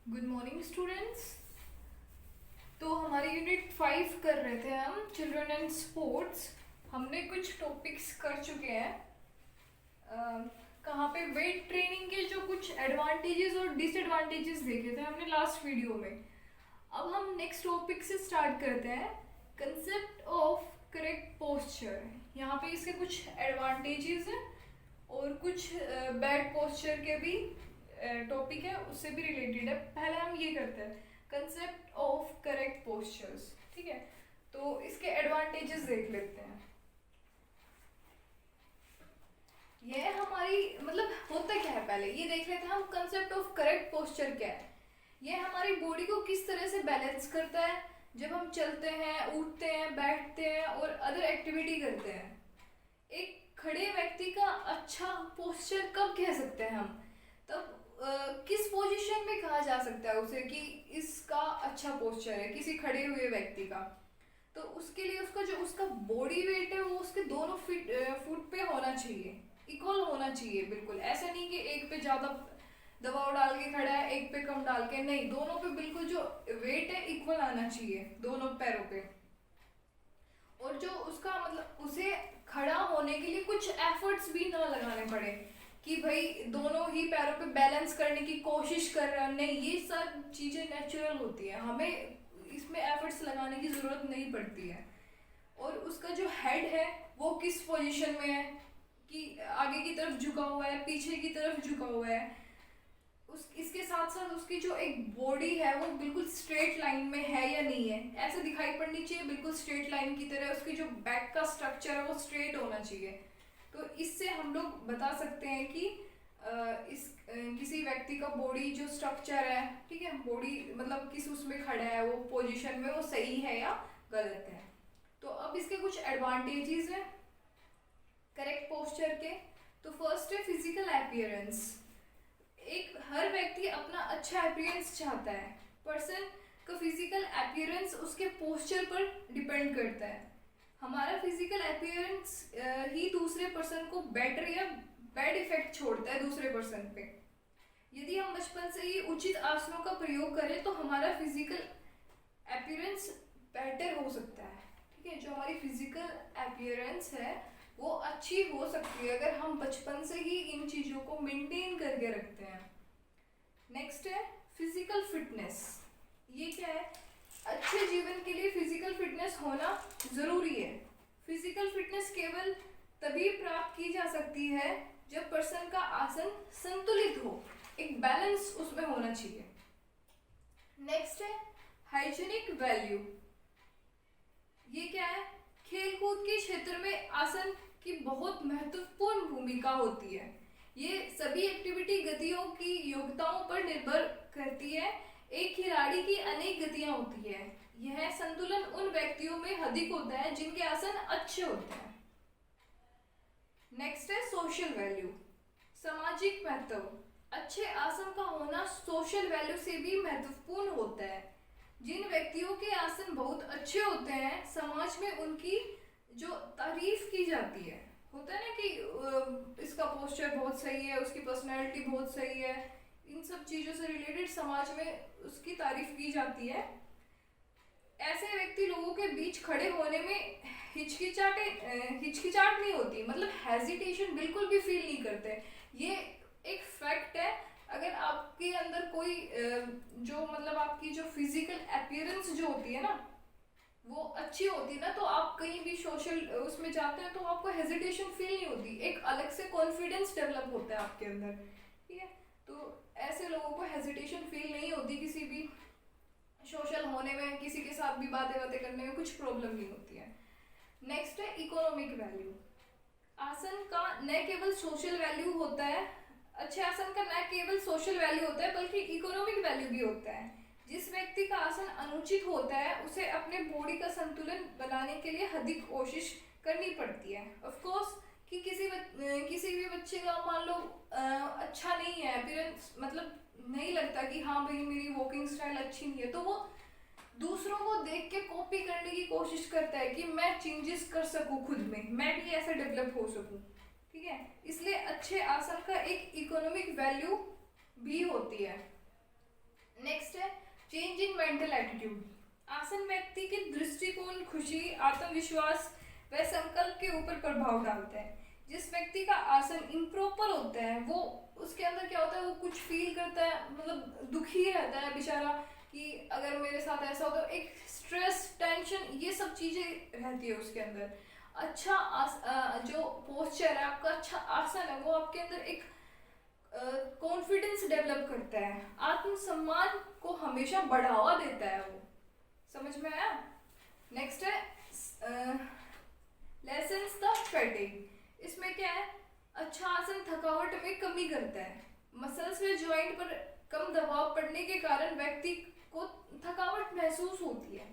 Good morning students. तो हमारी unit 5 कर रहे थे हम, चिल्ड्रन एंड स्पोर्ट्स। हमने कुछ टॉपिक्स कर चुके हैं। कहाँ पे वेट ट्रेनिंग के जो कुछ एडवांटेजेस और डिसएडवांटेजेस देखे थे हमने लास्ट वीडियो में। अब हम नेक्स्ट टॉपिक से स्टार्ट करते हैं, कंसेप्ट ऑफ करेक्ट पोस्चर। यहाँ पे इसके कुछ एडवांटेजेस हैं और कुछ बैड पोस्चर के भी टॉपिक है, उससे भी रिलेटेड है। पहले हम ये करते हैं, कंसेप्ट ऑफ करेक्ट पोस्चर्स। ठीक है, तो इसके एडवांटेजेस देख लेते हैं। ये हमारी मतलब होता क्या है, पहले ये देख लेते हैं हम। कंसेप्ट ऑफ करेक्ट पोस्चर क्या है? ये हमारी बॉडी को किस तरह से बैलेंस करता है जब हम चलते हैं, उठते हैं, बैठते हैं और अदर एक्टिविटी करते हैं। एक खड़े व्यक्ति का अच्छा पोस्चर कब कह सकते हैं हम? तब किस पोजीशन में कहा जा सकता है उसे कि इसका अच्छा पोस्चर है किसी खड़े हुए व्यक्ति का? तो उसके लिए उसका जो उसका बॉडी वेट है वो उसके दोनों फुट पे होना चाहिए, इक्वल होना चाहिए। बिल्कुल ऐसा नहीं कि एक पे ज्यादा दबाव डाल के खड़ा है, एक पे कम डाल के, नहीं, दोनों पे बिल्कुल जो वेट है इक्वल आना चाहिए दोनों पैरों पे। और जो उसका मतलब उसे खड़ा होने के लिए कुछ एफर्ट्स भी ना लगाने पड़े कि भाई दोनों ही पैरों पे बैलेंस करने की कोशिश कर रहा है, नहीं, ये सब चीजें नेचुरल होती है, हमें इसमें एफर्ट्स लगाने की जरूरत नहीं पड़ती है। और उसका जो हेड है वो किस पोजीशन में है, कि आगे की तरफ झुका हुआ है, पीछे की तरफ झुका हुआ है। इसके साथ साथ उसकी जो एक बॉडी है वो बिल्कुल स्ट्रेट लाइन में है या नहीं है, ऐसे दिखाई पड़नी चाहिए बिल्कुल स्ट्रेट लाइन की तरह। उसकी जो बैक का स्ट्रक्चर है वो स्ट्रेट होना चाहिए। तो इससे हम लोग बता सकते हैं कि किसी व्यक्ति का बॉडी जो स्ट्रक्चर है, ठीक है, बॉडी मतलब किस उसमें खड़ा है, वो पोजीशन में वो सही है या गलत है। तो अब इसके कुछ एडवांटेजेस हैं करेक्ट पोस्चर के। तो फर्स्ट है फिजिकल अपीयरेंस। एक हर व्यक्ति अपना अच्छा अपीयरेंस चाहता है। पर्सन का फिजिकल अपीयरेंस उसके पोस्चर पर डिपेंड करता है। हमारा फिजिकल अपीयरेंस ही दूसरे पर्सन को बेटर या बैड इफेक्ट छोड़ता है दूसरे पर्सन पे। यदि हम बचपन से ही उचित आसनों का प्रयोग करें तो हमारा फिजिकल अपीयरेंस बेटर हो सकता है। ठीक है, जो हमारी फिजिकल अपीयरेंस है वो अच्छी हो सकती है अगर हम बचपन से ही इन चीज़ों को मेंटेन करके रखते हैं। नेक्स्ट है फिजिकल फिटनेस। ये क्या है? अच्छे जीवन के लिए फिजिकल फिटनेस होना जरूरी है। फिजिकल फिटनेस केवल तभी प्राप्त की जा सकती है जब पर्सन का आसन संतुलित हो, एक बैलेंस उसमें होना चाहिए। नेक्स्ट है हाइजीनिक वैल्यू। ये क्या है? खेलकूद के क्षेत्र में आसन की बहुत महत्वपूर्ण भूमिका होती है। ये सभी एक्टिविटी गतियों की योग्यताओं पर निर्भर करती है। एक खिलाड़ी की अनेक गतियां होती है। यह संतुलन उन व्यक्तियों में अधिक होता है जिनके आसन अच्छे होते हैं। नेक्स्ट है सोशल वैल्यू, सामाजिक महत्व। अच्छे आसन का होना सोशल वैल्यू से भी महत्वपूर्ण होता है। जिन व्यक्तियों के आसन बहुत अच्छे होते हैं समाज में उनकी जो तारीफ की जाती है, होता है ना कि इसका पोस्चर बहुत सही है, उसकी पर्सनैलिटी बहुत सही है, इन सब चीज़ों से रिलेटेड समाज में उसकी तारीफ की जाती है। ऐसे व्यक्ति लोगों के बीच खड़े होने में हिचकिचाहट नहीं होती, मतलब हेजिटेशन बिल्कुल भी फील नहीं करते। ये एक फैक्ट है। अगर आपके अंदर कोई जो मतलब आपकी जो फिजिकल अपीयरेंस जो होती है ना वो अच्छी होती है ना, तो आप कहीं भी सोशल उसमें जाते हैं तो आपको हेजिटेशन फील नहीं होती, एक अलग से कॉन्फिडेंस डेवलप होता है आपके अंदर। ठीक है, तो ऐसे लोगों को हेजिटेशन फील नहीं होती, किसी भी सोशल होने में, किसी के साथ भी बातें करने में कुछ प्रॉब्लम नहीं होती है। नेक्स्ट है इकोनॉमिक वैल्यू। आसन का न केवल सोशल वैल्यू होता है, अच्छे आसन का न केवल सोशल वैल्यू होता है बल्कि इकोनॉमिक वैल्यू भी होता है। जिस व्यक्ति का आसन अनुचित होता है उसे अपने बॉडी का संतुलन बनाने के लिए अधिक कोशिश करनी पड़ती है। ऑफ कोर्स कि किसी भी बच्चे का मान लो अच्छा नहीं है अपीयरेंस, मतलब नहीं लगता कि हाँ भाई मेरी वॉकिंग स्टाइल अच्छी नहीं है, तो वो दूसरों को देख के कॉपी करने की कोशिश करता है कि मैं चेंजेस कर सकूं खुद में, मैं भी ऐसा डेवलप हो सकूं। ठीक है, इसलिए अच्छे आसन का एक इकोनॉमिक वैल्यू भी होती है। नेक्स्ट है चेंज इन मेंटल एटीट्यूड। आसन व्यक्ति के दृष्टिकोण, खुशी, आत्मविश्वास व संकल्प के ऊपर प्रभाव डालते हैं। जिस व्यक्ति का आसन इम्प्रॉपर होता है वो उसके अंदर क्या होता है, वो कुछ फील करता है, मतलब दुखी रहता है बेचारा कि अगर मेरे साथ ऐसा होता है, एक स्ट्रेस, टेंशन, ये सब चीजें रहती है उसके अंदर। अच्छा जो पोस्चर है आपका, अच्छा आसन है, वो आपके अंदर एक कॉन्फिडेंस डेवलप करता है, आत्मसम्मान को हमेशा बढ़ावा देता है वो। समझ में आया? नेक्स्ट है लेसन्स द फैटिग। इसमें क्या है, अच्छा आसन थकावट में कमी करता है। मसल्स व जॉइंट पर कम दबाव पड़ने के कारण व्यक्ति को थकावट महसूस होती है।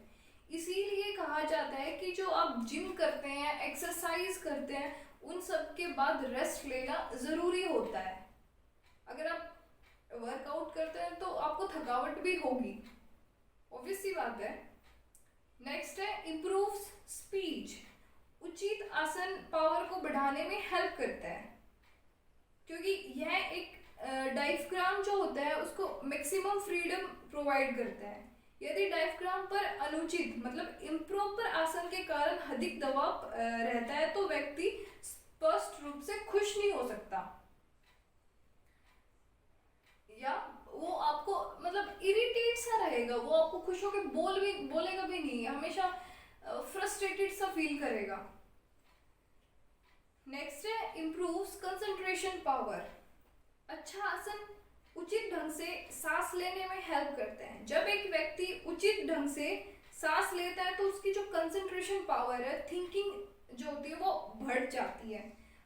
इसीलिए कहा जाता है कि जो आप जिम करते हैं, एक्सरसाइज करते हैं, उन सब के बाद रेस्ट लेना जरूरी होता है। अगर आप वर्कआउट करते हैं तो आपको थकावट भी होगी, ऑब्वियस सी बात है। नेक्स्ट है इम्प्रूव्स स्पीच। उचित आसन पावर को बढ़ाने में हेल्प करता है, क्योंकि यह एक डायफ्राम जो होता है उसको मैक्सिमम फ्रीडम प्रोवाइड करता है। यदि डायफ्राम पर अनुचित मतलब इम्प्रॉपर आसन के कारण अधिक दबाव रहता है तो व्यक्ति स्पष्ट रूप से खुश नहीं हो सकता, या वो आपको मतलब इरिटेट सा रहेगा, वो आपको खुश होकर बोलेगा भी नहीं, हमेशा फ्रस्ट्रेटेड सा फील करेगा। नेक्स्ट है इम्प्रूव्स कंसंट्रेशन पावर। अच्छा आसन उचित ढंग से सांस लेने में हेल्प करते हैं। जब एक व्यक्ति उचित ढंग से सांस लेता है तो उसकी जो कंसंट्रेशन पावर है, थिंकिंग जो होती है, वो बढ़ जाती है।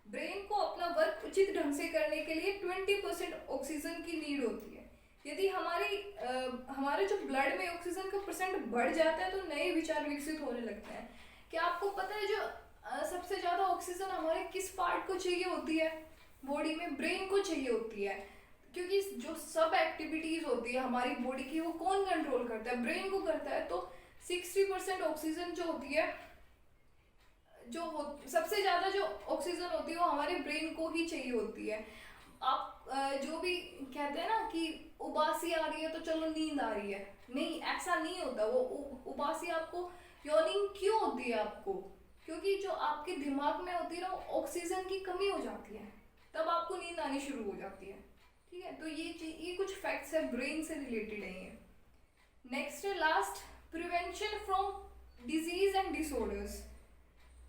ब्रेन को अपना वर्क उचित ढंग से करने के लिए 20% ऑक्सीजन की नीड होती है। यदि हमारे जो ब्लड में ऑक्सीजन का परसेंट बढ़ जाता है तो नए विचार विकसित होने लगते हैं। क्या आपको पता है जो सबसे ज्यादा ऑक्सीजन हमारे किस पार्ट को चाहिए होती है बॉडी में? ब्रेन को चाहिए होती है, क्योंकि जो सब एक्टिविटीज होती है हमारी बॉडी की वो कौन कंट्रोल करता है? ब्रेन को करता है। तो 60% ऑक्सीजन जो होती है, सबसे ज्यादा जो ऑक्सीजन होती है वो हमारे ब्रेन को ही चाहिए होती है। आप जो भी कहते हैं ना कि उबासी आ रही है तो चलो नींद आ रही है, नहीं, ऐसा नहीं होता। वो उबासी आपको यॉर्निंग क्यों होती है आपको? क्योंकि जो आपके दिमाग में होती है ना, ऑक्सीजन की कमी हो जाती है, तब आपको नींद आनी शुरू हो जाती है। ठीक है, तो ये कुछ फैक्ट्स है, ब्रेन से रिलेटेड है ये। नेक्स्ट है last, prevention from disease and disorders.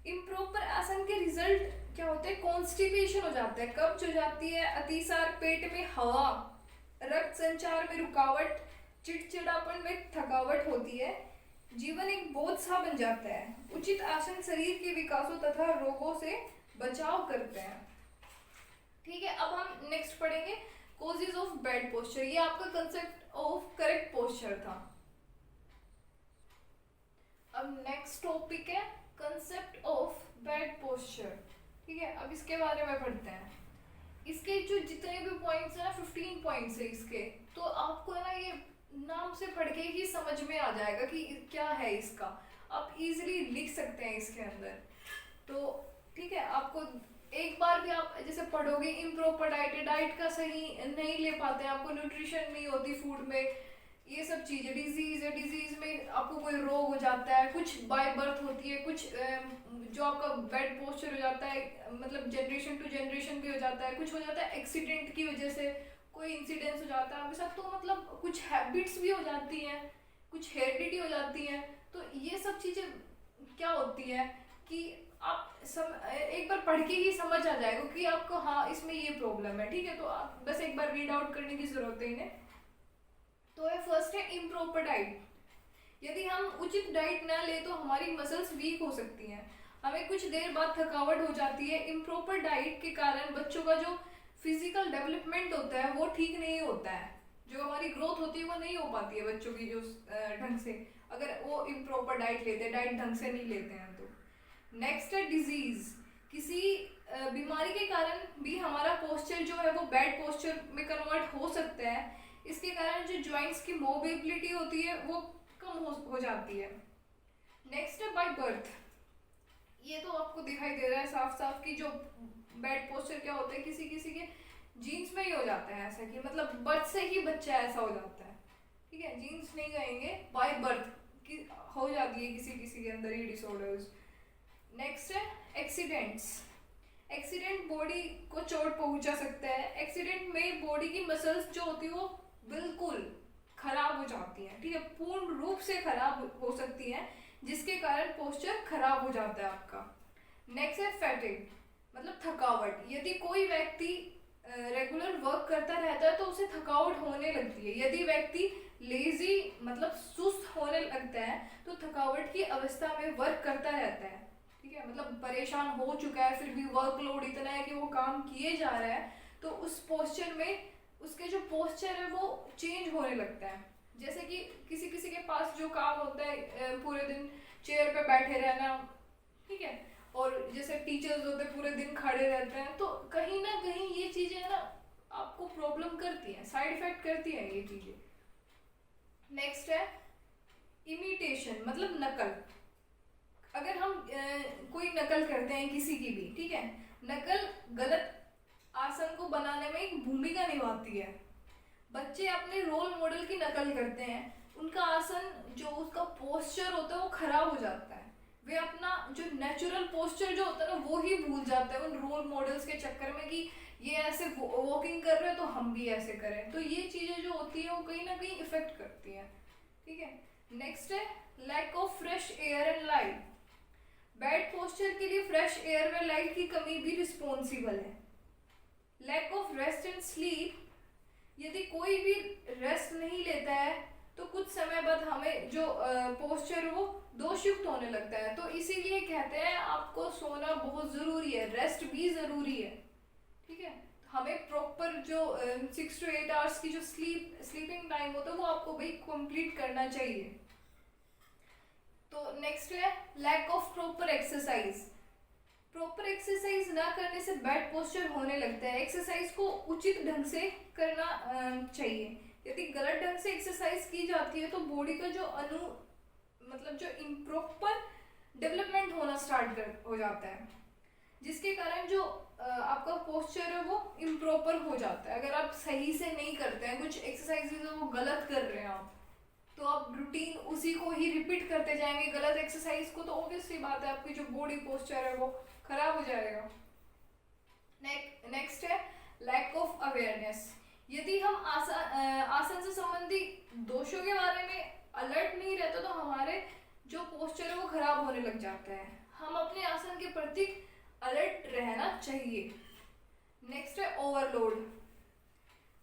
Improper आसन के रिजल्ट क्या होते हैं? कॉन्स्टिपेशन हो जाता है, कब्ज हो जाती है, अतिसार, पेट में हवा, रक्त संचार में रुकावट, चिड़चिड़ापन में थकावट होती है, जीवन एक बोझ सा बन जाता है। उचित आसन शरीर के विकासों तथा रोगों से बचाव करते हैं। ठीक है, अब हम नेक्स्ट पढ़ेंगे कॉजेज ऑफ बैड पोस्चर। ये आपका कंसेप्ट ऑफ करेक्ट पोस्चर था। अब नेक्स्ट टॉपिक है कंसेप्ट ऑफ बैड पोस्चर। ठीक है, अब इसके बारे में पढ़ते हैं। इसके जो जितने भी पॉइंट्स हैं ना, 15 पॉइंट्स है इसके, तो आपको है ना ये नाम से पढ़ के ही समझ में आ जाएगा कि क्या है इसका। आप इजीली लिख सकते हैं इसके अंदर। तो ठीक है, आपको एक बार भी आप जैसे पढ़ोगे इम्प्रॉपर डाइट का सही नहीं ले पाते हैं, आपको न्यूट्रिशन नहीं होती फूड में, ये सब चीजें, डिजीज में आपको कोई रोग हो जाता है, कुछ बाय बर्थ होती है, कुछ जो आपका बैड पोस्चर हो जाता है, मतलब जनरेशन टू जनरेशन भी हो जाता है, कुछ हो जाता है एक्सीडेंट की वजह से, कोई इंसिडेंस हो जाता है आपके साथ, तो मतलब कुछ हैबिट्स भी हो जाती हैं, कुछ हेरिडिटी हो जाती हैं। तो ये सब चीजें क्या होती है कि आप एक बार पढ़ के ही समझ आ जाएगा कि आपको हाँ इसमें ये प्रॉब्लम है। ठीक है, तो आप बस एक बार रीड आउट करने की जरूरत है इन्हें। तो है फर्स्ट है इम्प्रॉपर डाइट। यदि हम उचित डाइट ना ले तो हमारी मसल्स वीक हो सकती हैं, हमें कुछ देर बाद थकावट हो जाती है। इम्प्रॉपर डाइट के कारण बच्चों का जो फिजिकल डेवलपमेंट होता है वो ठीक नहीं होता है, जो हमारी ग्रोथ होती है वो नहीं हो पाती है बच्चों की जो ढंग से, अगर वो इम्प्रॉपर डाइट लेते हैं, डाइट ढंग से नहीं लेते हैं तो। नेक्स्ट है डिजीज। किसी बीमारी के कारण भी हमारा पोस्चर जो है वो बैड पोस्चर में कन्वर्ट हो सकता है। इसके कारण जो जॉइंट्स की मोबिलिटी होती है वो कम हो जाती है। नेक्स्ट है बाय बर्थ। ये तो आपको दिखाई दे रहा है साफ साफ कि जो बैड पोस्चर क्या होता है, किसी किसी के जीन्स में ही हो जाता है ऐसा, कि मतलब बर्थ से ही बच्चा ऐसा हो जाता है। ठीक ठीक है, जीन्स नहीं कहेंगे, बाय बर्थ की हो जाती है किसी किसी के अंदर ये डिसऑर्डर्स। नेक्स्ट है एक्सीडेंट्स। एक्सीडेंट बॉडी को चोट पहुंचा सकता है। एक्सीडेंट में बॉडी की मसल्स जो होती है वो बिल्कुल खराब हो जाती हैं, ठीक है, पूर्ण रूप से खराब हो सकती हैं, जिसके कारण पोस्चर खराब हो जाता है आपका। नेक्स्ट है फैटिग, मतलब थकावट। यदि कोई व्यक्ति रेगुलर वर्क करता रहता है तो उसे थकावट होने लगती है। यदि व्यक्ति लेजी मतलब सुस्त होने लगता है तो थकावट की अवस्था में वर्क करता रहता है, ठीक है, मतलब परेशान हो चुका है फिर भी वर्कलोड इतना है कि वो काम किए जा रहा है, तो उस पोस्चर में उसके जो पोस्चर है वो चेंज होने लगता है। जैसे कि किसी किसी के पास जो काम होता है पूरे दिन चेयर पे बैठे रहना, ठीक है, और जैसे टीचर्स होते हैं पूरे दिन खड़े रहते हैं, तो कहीं ना कहीं ये चीजें ना आपको प्रॉब्लम करती हैं, साइड इफेक्ट करती हैं ये चीजें। नेक्स्ट है इमिटेशन, मतलब नकल। अगर हम कोई नकल करते हैं किसी की भी, ठीक है, नकल गलत आसन को बनाने में एक भूमिका निभाती है। बच्चे अपने रोल मॉडल की नकल करते हैं, उनका आसन जो उसका पोस्चर होता है वो खराब हो जाता है, वे अपना जो नेचुरल पोस्चर जो होता है ना वो ही भूल जाते हैं उन रोल मॉडल्स के चक्कर में कि ये ऐसे वॉकिंग कर रहे हैं तो हम भी ऐसे करें। तो ये चीजें जो होती है वो कहीं ना कहीं इफेक्ट करती हैं, ठीक है। नेक्स्ट है lack of fresh air and light. Bad posture के लिए फ्रेश एयर व लाइट की कमी भी रिस्पॉन्सिबल है। Lack of rest and sleep, यदि कोई भी रेस्ट नहीं लेता है तो कुछ समय बाद हमें जो पोस्चर वो दोषयुक्त होने लगता है। तो इसीलिए कहते हैं आपको सोना बहुत जरूरी है, रेस्ट भी जरूरी है, ठीक है। हमें प्रॉपर जो 6 to 8 आवर्स की जो स्लीपिंग टाइम होता है वो आपको भाई कंप्लीट करना चाहिए। तो नेक्स्ट है lack of proper exercise. Proper exercise ना करने से बैड पोस्चर होने लगता है। एक्सरसाइज को उचित ढंग से करना चाहिए। यदि गलत ढंग से एक्सरसाइज की जाती है तो बॉडी का जो मतलब जो इम्प्रॉपर डेवलपमेंट होना स्टार्ट हो जाता है, जिसके कारण जो आपका पोस्चर है वो इम्प्रॉपर हो जाता है। अगर आप सही से नहीं करते हैं, कुछ एक्सरसाइजेज वो गलत कर रहे हैं आप, तो आप रूटीन उसी को ही रिपीट करते जाएंगे गलत एक्सरसाइज को, तो ऑब्वियसली बात है आपकी जो बॉडी पोस्चर है वो खराब हो जाएगा। नेक्स्ट है लैक ऑफ अवेयरनेस। यदि हम आसन से संबंधित दोषों के बारे में अलर्ट नहीं रहते तो हमारे जो पोस्चर है वो खराब होने लग जाता है। हम अपने आसन के प्रति अलर्ट रहना चाहिए। नेक्स्ट है ओवरलोड।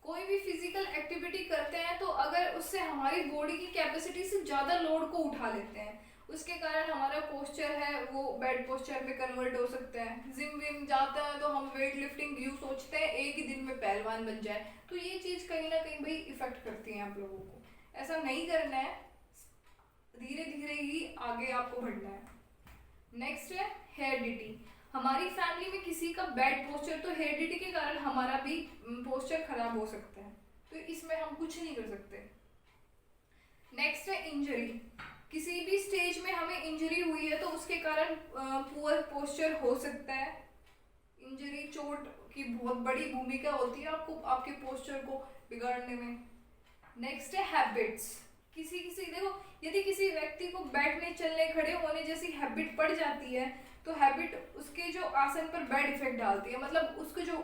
कोई भी फिजिकल एक्टिविटी करते हैं तो अगर उससे हमारी बॉडी की कैपेसिटी से ज़्यादा लोड को उठा लेते हैं, उसके कारण हमारा पोस्चर है वो बैड पोस्चर में कन्वर्ट हो सकता है। जिम विम जाते हैं तो हम वेट लिफ्टिंग यू सोचते हैं एक ही दिन में पहलवान बन जाए, तो ये चीज़ कहीं ना कहीं भाई इफेक्ट करती है आप लोगों को। ऐसा नहीं करना है, धीरे धीरे ही आगे आपको बढ़ना है। नेक्स्ट है हेरिडिटी। हमारी फैमिली में किसी का बैड पोस्चर, तो हेरिडिटी के कारण हमारा भी पोस्चर खराब हो सकता है, तो इसमें हम कुछ नहीं कर सकते। नेक्स्ट है इंजरी। किसी भी स्टेज में हमें इंजरी हुई है तो उसके कारण पुअर पोस्चर हो सकता है। इंजरी चोट की बहुत बड़ी भूमिका होती है आपको आपके पोस्चर को बिगाड़ने में। नेक्स्ट है हैबिट्स। देखो यदि किसी व्यक्ति को बैठने चलने खड़े होने जैसी हैबिट पड़ जाती है तो हैबिट उसके जो आसन पर बैड इफेक्ट डालती है। मतलब उसका जो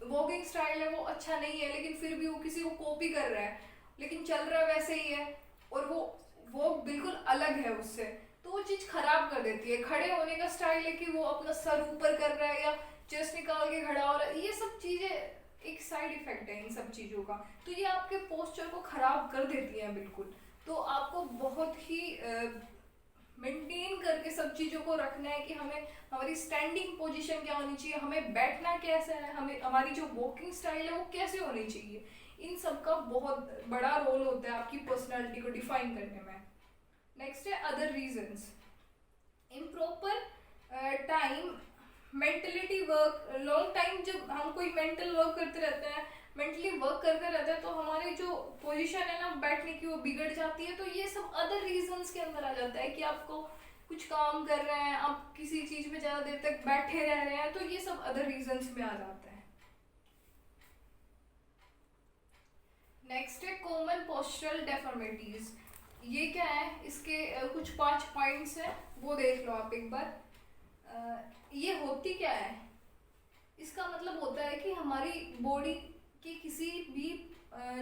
वॉकिंग स्टाइल है वो अच्छा नहीं है, लेकिन फिर भी वो किसी को कॉपी कर रहा है, लेकिन चल रहा वैसे ही है और वो बिल्कुल अलग है उससे, तो वो चीज़ खराब कर देती है। खड़े होने का स्टाइल है कि वो अपना सर ऊपर कर रहा है या चेस्ट निकाल के खड़ा हो रहा है, ये सब चीज़ें एक साइड इफेक्ट है इन सब चीज़ों का, तो ये आपके पोस्चर को खराब कर देती है बिल्कुल। तो आपको बहुत ही मेंटेन करके सब चीज़ों को रखना है कि हमें हमारी स्टैंडिंग पोजीशन क्या होनी चाहिए, हमें बैठना कैसा है, हमें हमारी जो वॉकिंग स्टाइल है वो कैसे होनी चाहिए। इन सब का बहुत बड़ा रोल होता है आपकी पर्सनालिटी को डिफाइन करने में। नेक्स्ट है other reasons. Improper time mentality work. Long time जब हम कोई मेंटल वर्क करते रहते हैं, मेंटली वर्क करते रहते हैं, तो हमारी जो पोजीशन है ना बैठने की वो बिगड़ जाती है। तो ये सब अदर रीजंस के अंदर आ जाता है कि आपको कुछ काम कर रहे हैं, आप किसी चीज में ज्यादा देर तक बैठे रह रहे हैं, तो ये सब अदर रीजंस में आ जाता है। नेक्स्ट है कॉमन पोस्चरल डेफॉर्मिटीज। ये क्या है, इसके कुछ 5 पॉइंट्स हैं, वो देख लो आप एक बार। ये होती क्या है, इसका मतलब होता है कि हमारी बॉडी की किसी भी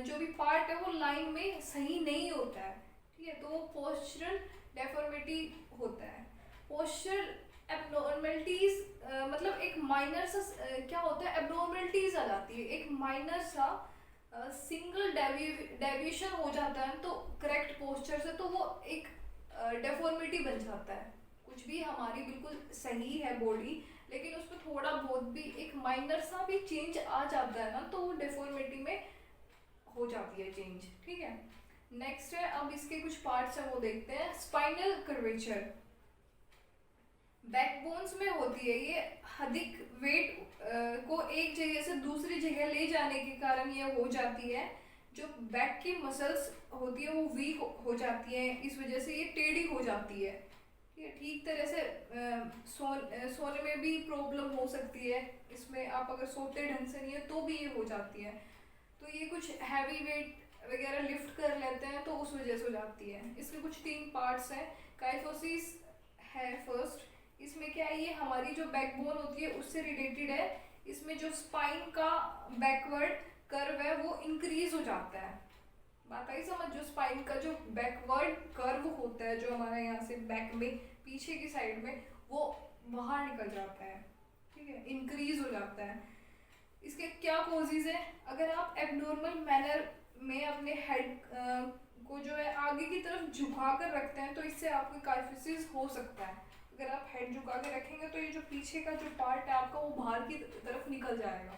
जो भी पार्ट है वो लाइन में सही नहीं होता है, ठीक है, तो वो पोस्चरल डेफॉर्मिटी होता है। पोस्चरल एब्नॉर्मलिटीज मतलब एक माइनर सा क्या होता है, एब्नॉर्मलिटीज आ जाती है, एक माइनर सा सिंगल डेविएशन हो जाता है तो करेक्ट पोस्चर से, तो वो एक डेफॉर्मिटी बन जाता है। कुछ भी हमारी बिल्कुल सही है बॉडी, लेकिन उसमें थोड़ा बहुत भी एक माइनर सा भी चेंज आ जाता है ना, तो वो डेफॉर्मिटी में हो जाती है चेंज, ठीक है। नेक्स्ट है, अब इसके कुछ पार्ट्स हैं वो देखते हैं। स्पाइनल कर्वेचर बैकबोन्स में होती है, ये अधिक वेट को एक जगह से दूसरी जगह ले जाने के कारण ये हो जाती है। जो बैक की मसल्स होती है वो वीक हो जाती है, इस वजह से ये टेढ़ी हो जाती है, ठीक तरह से सोने में भी प्रॉब्लम हो सकती है इसमें, आप अगर सोते ढंग से नहीं है तो भी ये हो जाती है। तो ये कुछ हैवी वेट वगैरह लिफ्ट कर लेते हैं तो उस वजह से हो जाती है। इसके कुछ 3 पार्ट्स हैं। काइफोसिस है फर्स्ट, इसमें क्या है, ये हमारी जो बैकबोन होती है उससे रिलेटेड है। इसमें जो स्पाइन का बैकवर्ड कर्व है वो इंक्रीज हो जाता है। बात आई समझ, जो स्पाइन का जो बैकवर्ड कर्व होता है जो हमारा यहाँ से बैक में पीछे की साइड में, वो बाहर निकल जाता है, ठीक है, इंक्रीज हो जाता है। इसके क्या कॉजेज है, अगर आप एबनॉर्मल मैनर में अपने हेड को जो है आगे की तरफ झुका कर रखते हैं तो इससे आपको काइफोसिस हो सकता है। अगर आप हेड झुका के रखेंगे तो ये जो पीछे का जो पार्ट है आपका वो बाहर की तरफ निकल जाएगा,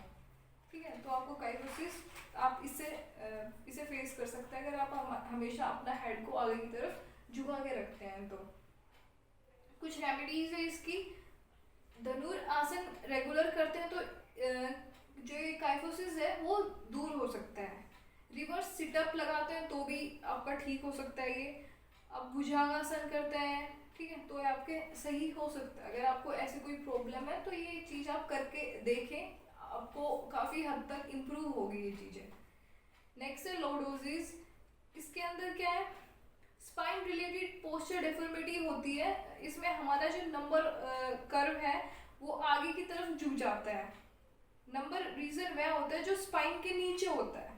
ठीक है, तो आपको काइफोसिस आप इसे फेस कर सकते हैं अगर आप हमेशा अपना हेड को आगे की तरफ झुका के रखते हैं। तो कुछ रेमेडीज है इसकी। धनुर आसन रेगुलर करते हैं तो जो ये काइफोसिस है वो दूर हो सकता है। रिवर्स सिटअप लगाते हैं तो भी आपका ठीक हो सकता है ये। आप भुजंगासन करते हैं, ठीक है, तो ये आपके सही हो सकता है। अगर आपको ऐसे कोई प्रॉब्लम है तो ये चीज़ आप करके देखें, आपको काफ़ी हद तक इम्प्रूव होगी ये चीज़ें। नेक्स्ट है लॉर्डोसिस। इसके अंदर क्या है, स्पाइन रिलेटेड पोस्चर डेफॉर्मिटी होती है। इसमें हमारा जो नंबर कर्व है वो आगे की तरफ झुक जाता है। नंबर रीजन वह होता है जो स्पाइन के नीचे होता है,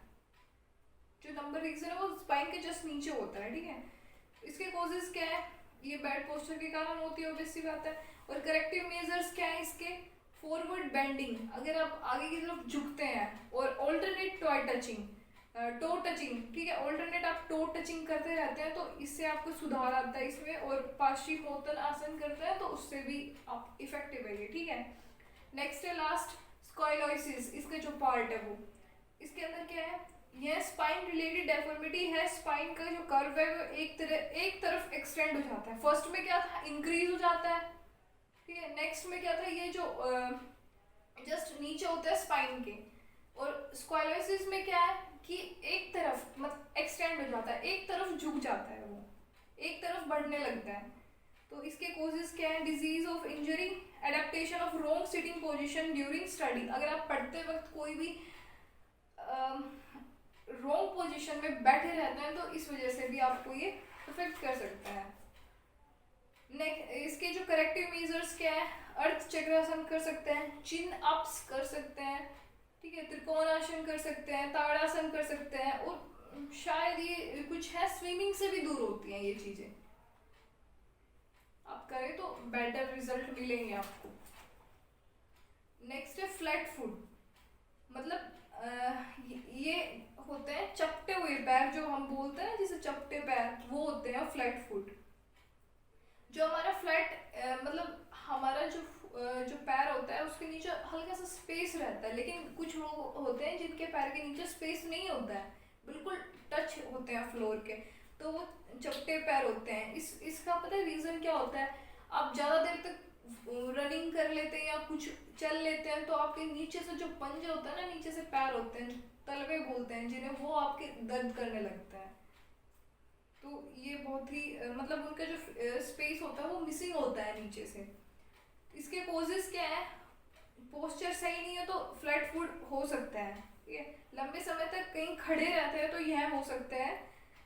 जो नंबर रीजन है वो स्पाइन के जस्ट नीचे होता है, ठीक है। इसके कॉजेज क्या है, ये बैड पोस्चर के कारण होती है, ऑब्वियस सी बात है। और करेक्टिव मेजर्स क्या है इसके, फॉरवर्ड बेंडिंग, अगर आप आगे की तरफ झुकते हैं, और ऑल्टरनेट टो टचिंग, ठीक है, ऑल्टरनेट आप टो टचिंग करते रहते हैं तो इससे आपको सुधार आता है इसमें। और पार्श्विकोत्तान आसन करते हैं तो उससे भी आप इफेक्टिव है ये, ठीक है। नेक्स्ट है लास्ट स्काइलोसिस। इसके जो पार्ट है वो, इसके अंदर क्या है, यह स्पाइन रिलेटेड डेफॉर्मिटी है। स्पाइन का जो कर्व है वो एक तरफ एक्सटेंड हो जाता है। फर्स्ट में क्या था, इंक्रीज हो जाता है, ठीक है। नेक्स्ट में क्या था, ये जो जस्ट नीचे होता है स्पाइन के। और स्क्वाइलोसिस में क्या है कि एक तरफ मतलब एक्सटेंड हो जाता है, एक तरफ झुक जाता है, वो एक तरफ बढ़ने लगता है। तो इसके कॉजेज क्या है, disease of injury, adaptation of wrong sitting position during study. अगर आप पढ़ते वक्त कोई भी रॉन्ग पोजीशन में बैठे रहते हैं तो इस वजह से भी आपको ये अफेक्ट कर सकता है। इसके जो करेक्टिव मेजर्स क्या है, अर्थ चक्रासन कर सकते हैं, चिन अप्स कर सकते हैं, ठीक है, त्रिकोणासन कर सकते हैं, ताड़ासन कर सकते हैं। और शायद ये कुछ है, स्विमिंग से भी दूर होती हैं ये चीजें। आप करें तो बेटर रिजल्ट मिलेंगे आपको। नेक्स्ट है फ्लैट फुट, मतलब ये होते हैं चपटे हुए पैर, जो हम बोलते हैं जिसे चपटे पैर, वो होते हैं फ्लैट फुट। जो हमारा फ्लैट मतलब हमारा जो पैर होता है उसके नीचे हल्का सा स्पेस रहता है, लेकिन कुछ लोग होते हैं जिनके पैर के नीचे स्पेस नहीं होता है, बिल्कुल टच होते हैं फ्लोर के, तो वो चपटे पैर होते हैं। इसका पता है रीज़न क्या होता है, आप ज़्यादा देर तक रनिंग कर लेते हैं या कुछ चल लेते हैं तो आपके नीचे से जो पंजे होता है ना, नीचे से पैर होते हैं, तलवे बोलते हैं जिन्हें, वो आपके दर्द करने लगता है। तो ये बहुत ही मतलब उनका जो स्पेस होता है वो मिसिंग होता है नीचे से। इसके कॉजेज क्या है, पोस्चर सही नहीं है तो फ्लैट फुट हो सकता है। ठीक है, लंबे समय तक कहीं खड़े रहते हैं तो यह हो सकता है।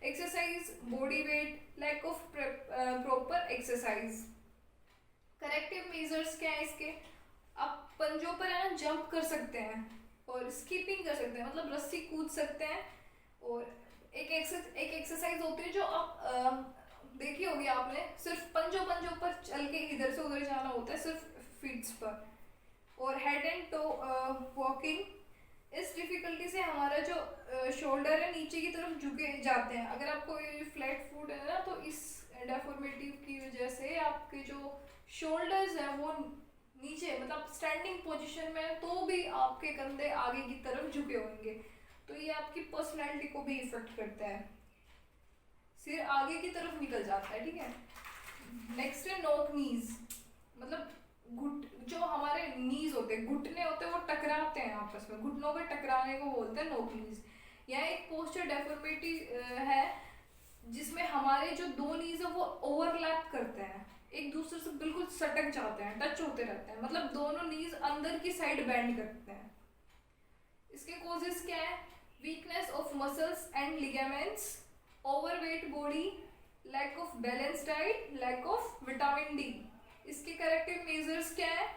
Exercise, body weight, lack of proper exercise. Corrective measures क्या है इसके? आप पंजों पर है ना जंप कर सकते हैं और स्कीपिंग कर सकते हैं, मतलब रस्सी कूद सकते हैं। और एक एक्सरसाइज होती है जो आप देखी होगी आपने, सिर्फ पंजों पंजों पर चल के इधर से उधर जाना होता है, सिर्फ फीट्स पर। और हेड एंड टो वॉकिंग। इस डिफिकल्टी से हमारा जो शोल्डर है नीचे की तरफ झुके जाते हैं। अगर आपको ये फ्लैट फुट है ना, तो इस डेफॉर्मेटिव की वजह से आपके जो शोल्डर्स हैं वो नीचे, मतलब स्टैंडिंग पोजीशन में, तो भी आपके कंधे आगे की तरफ झुके होंगे, तो ये आपकी पर्सनैलिटी को भी इफेक्ट करता है। सिर आगे की तरफ निकल जाता है, ठीक है। नेक्स्ट है नोक नीज, मतलब जो हमारे नीज होते हैं, घुटने होते हैं, वो टकराते हैं आपस में, घुटनों पे टकराने को बोलते हैं नोक नीज। यह एक पोस्चर डेफॉर्मिटी है जिसमें हमारे जो दो नीज है वो ओवरलैप करते हैं, एक दूसरे से बिल्कुल सटक जाते हैं, टच होते रहते हैं, मतलब दोनों नीज अंदर की साइड बेंड करते हैं। इसके कॉजेस क्या है? Weakness of muscles and ligaments, overweight body, lack of balance diet, lack of vitamin D. इसके करेक्टिव मेजर्स क्या है?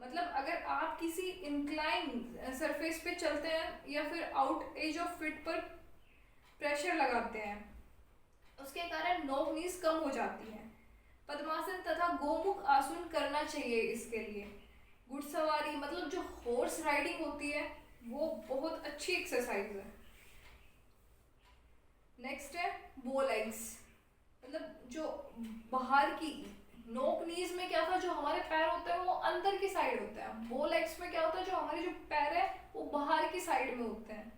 मतलब अगर आप किसी इंक्लाइन सरफेस पे चलते हैं या फिर आउट एज ऑफ फिट पर प्रेशर लगाते हैं, उसके कारण नोक नीज कम हो जाती है। पद्मासन तथा गोमुख आसन करना चाहिए इसके लिए। घुड़सवारी, मतलब जो हॉर्स राइडिंग होती है, वो बहुत अच्छी एक्सरसाइज है। नेक्स्ट है बो लेग्स, मतलब जो बाहर की, नोक नीज में क्या था, जो हमारे पैर होते हैं वो अंदर की साइड होता है। बो लेग्स में क्या होता है, जो हमारे जो पैर है वो बाहर की साइड में होते हैं।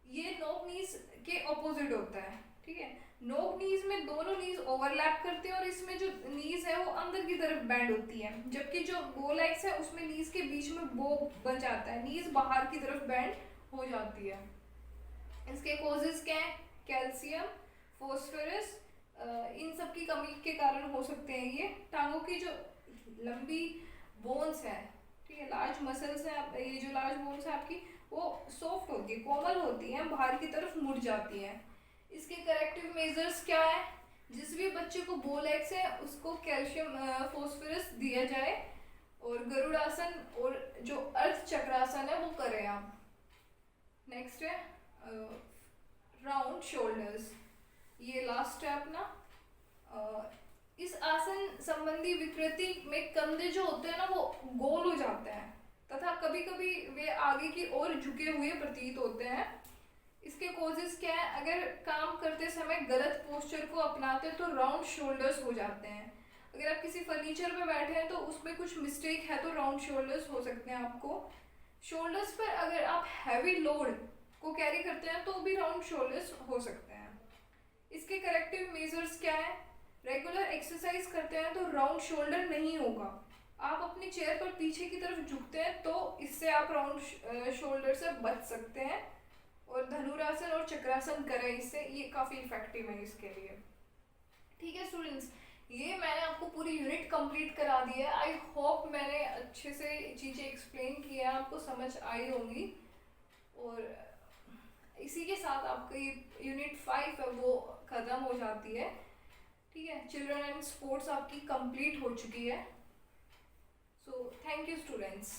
ये नोक नीज के ऑपोजिट होता है, ठीक है। नोक नीज में दोनों नीज ओवरलैप करते हैं और इसमें जो नीज है वो अंदर की तरफ बैंड होती है, जबकि जो बो लेग्स है उसमें नीज के बीच में बो बन जाता है, नीज बाहर की तरफ बैंड हो जाती है। इसके कॉजेस क्या है? कैल्शियम, फॉस्फोरस, इन सब की कमी के कारण हो सकते हैं ये। टांगों की जो लंबी बोन्स है, ठीक है, लार्ज मसल्स है, ये जो लार्ज बोन्स है आपकी, वो सॉफ्ट होती है, कोमल होती है, बाहर की तरफ मुड़ जाती है। इसके करेक्टिव मेजर्स क्या है? जिस भी बच्चे को बो लेग्स है उसको कैल्शियम फॉस्फोरस दिया जाए, और गरुड़ासन और जो अर्ध चक्रासन है वो करें आप। नेक्स्ट है राउंड शोल्डर्स, ये लास्ट है अपना। इस आसन संबंधी विकृति में कंधे जो होते हैं ना वो गोल हो जाते हैं तथा कभी कभी वे आगे की ओर झुके हुए प्रतीत होते हैं। इसके कॉजेस क्या है? अगर काम करते समय गलत पोस्चर को अपनाते तो राउंड शोल्डर्स हो जाते हैं। अगर आप किसी फर्नीचर पे बैठे हैं तो उसमें कुछ मिस्टेक है तो राउंड शोल्डर्स हो सकते हैं आपको। शोल्डर्स पर अगर आप हैवी लोड को कैरी करते हैं तो भी राउंड शोल्डर्स हो सकते हैं। इसके करेक्टिव मेजर्स क्या है? रेगुलर एक्सरसाइज करते हैं तो राउंड शोल्डर नहीं होगा। आप अपनी चेयर पर पीछे की तरफ झुकते हैं तो इससे आप राउंड शोल्डर से बच सकते हैं। और धनुरासन और चक्रासन करें, इससे ये काफ़ी इफेक्टिव है इसके लिए। ठीक है स्टूडेंट्स, ये मैंने आपको पूरी यूनिट कंप्लीट करा दी है। आई होप मैंने अच्छे से चीज़ें एक्सप्लेन की है, आपको समझ आई होंगी। और इसी के साथ आपकी यूनिट 5 है वो ख़त्म हो जाती है। ठीक है, चिल्ड्रन एंड स्पोर्ट्स आपकी कंप्लीट हो चुकी है। So thank you students.